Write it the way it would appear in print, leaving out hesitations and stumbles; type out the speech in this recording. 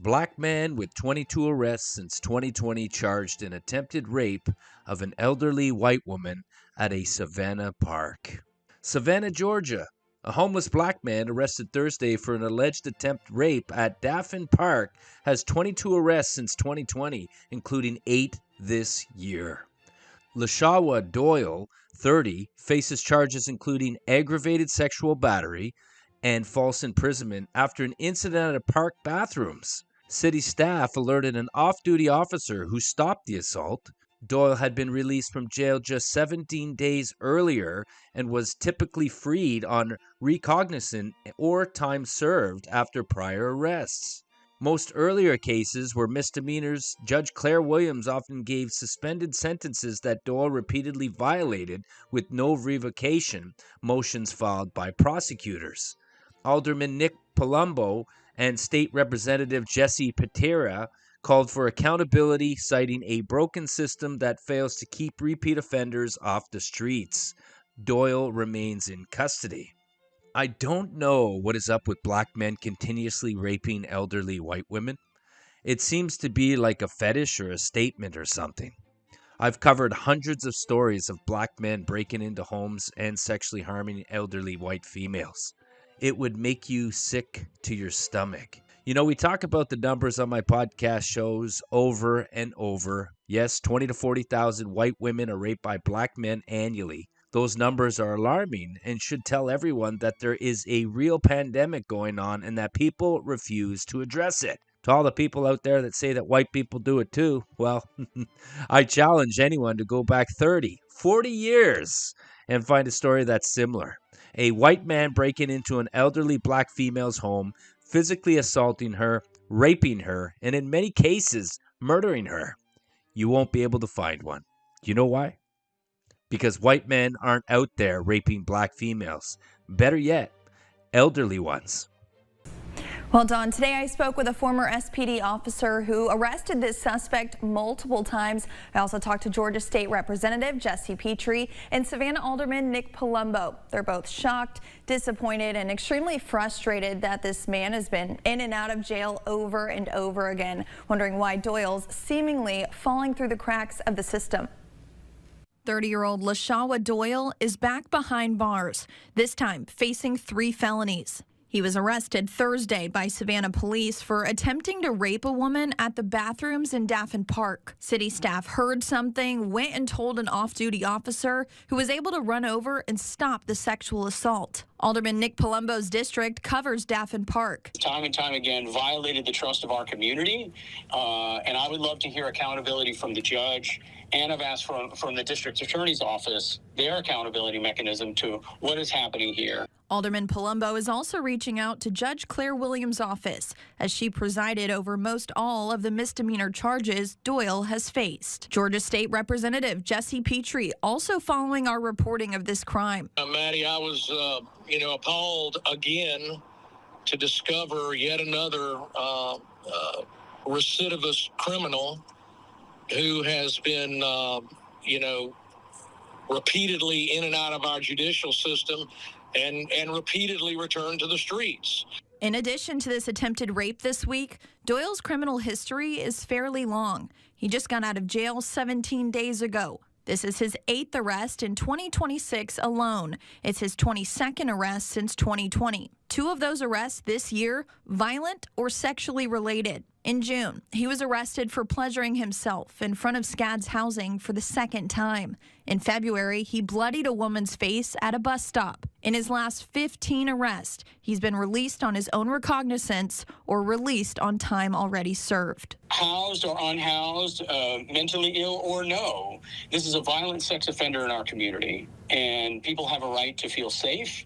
Black man with 22 arrests since 2020 charged in attempted rape of an elderly white woman at a Savannah park. Savannah, Georgia. A homeless black man arrested Thursday for an alleged attempt rape at Daffin Park has 22 arrests since 2020, including 8 this year. Lashawa Doyle, 30, faces charges including aggravated sexual battery and false imprisonment after an incident at park bathrooms. City staff alerted an off-duty officer who stopped the assault. Doyle had been released from jail just 17 days earlier and was typically freed on recognizance or time served after prior arrests. Most earlier cases were misdemeanors. Judge Claire Williams often gave suspended sentences that Doyle repeatedly violated with no revocation, motions filed by prosecutors. Alderman Nick Palumbo and State Representative Jesse Patera called for accountability, citing a broken system that fails to keep repeat offenders off the streets. Doyle remains in custody. I don't know what is up with black men continuously raping elderly white women. It seems to be like a fetish or a statement or something. I've covered hundreds of stories of black men breaking into homes and sexually harming elderly white females. It would make you sick to your stomach. You know, we talk about the numbers on my podcast shows over and over. Yes, 20 to 40,000 white women are raped by black men annually. Those numbers are alarming and should tell everyone that there is a real pandemic going on and that people refuse to address it. To all the people out there that say that white people do it too, well, I challenge anyone to go back 30, 40 years and find a story that's similar. A white man breaking into an elderly black female's home, physically assaulting her, raping her, and in many cases, murdering her. You won't be able to find one. Do you know why? Because white men aren't out there raping black females. Better yet, elderly ones. Well, Don, today I spoke with a former SPD officer who arrested this suspect multiple times. I also talked to Georgia State Representative Jesse Petrie and Savannah Alderman Nick Palumbo. They're both shocked, disappointed, and extremely frustrated that this man has been in and out of jail over and over again, wondering why Doyle's seemingly falling through the cracks of the system. 30-year-old Lashawa Doyle is back behind bars, this time facing 3 felonies. He was arrested Thursday by Savannah police for attempting to rape a woman at the bathrooms in Daffin Park. City staff heard something, went and told an off-duty officer who was able to run over and stop the sexual assault. Alderman Nick Palumbo's district covers Daffin Park. Time and time again violated the trust of our community, and I would love to hear accountability from the judge, and I've asked from the district attorney's office their accountability mechanism to what is happening here. Alderman Palumbo is also reaching out to Judge Claire Williams' office as she presided over most all of the misdemeanor charges Doyle has faced. Georgia State Representative Jesse Petrie also following our reporting of this crime. Maddie, I was, appalled again to discover yet another recidivist criminal who has been, repeatedly in and out of our judicial system and repeatedly returned to the streets. In addition to this attempted rape this week, Doyle's criminal history is fairly long. He just got out of jail 17 days ago. This is his 8th arrest in 2026 alone. It's his 22nd arrest since 2020. 2 of those arrests this year, violent or sexually related. In June, he was arrested for pleasuring himself in front of SCAD's housing for the 2nd time. In February, he bloodied a woman's face at a bus stop. In his last 15 arrests, he's been released on his own recognizance or released on time already served. Housed or unhoused, mentally ill or no, this is a violent sex offender in our community, and people have a right to feel safe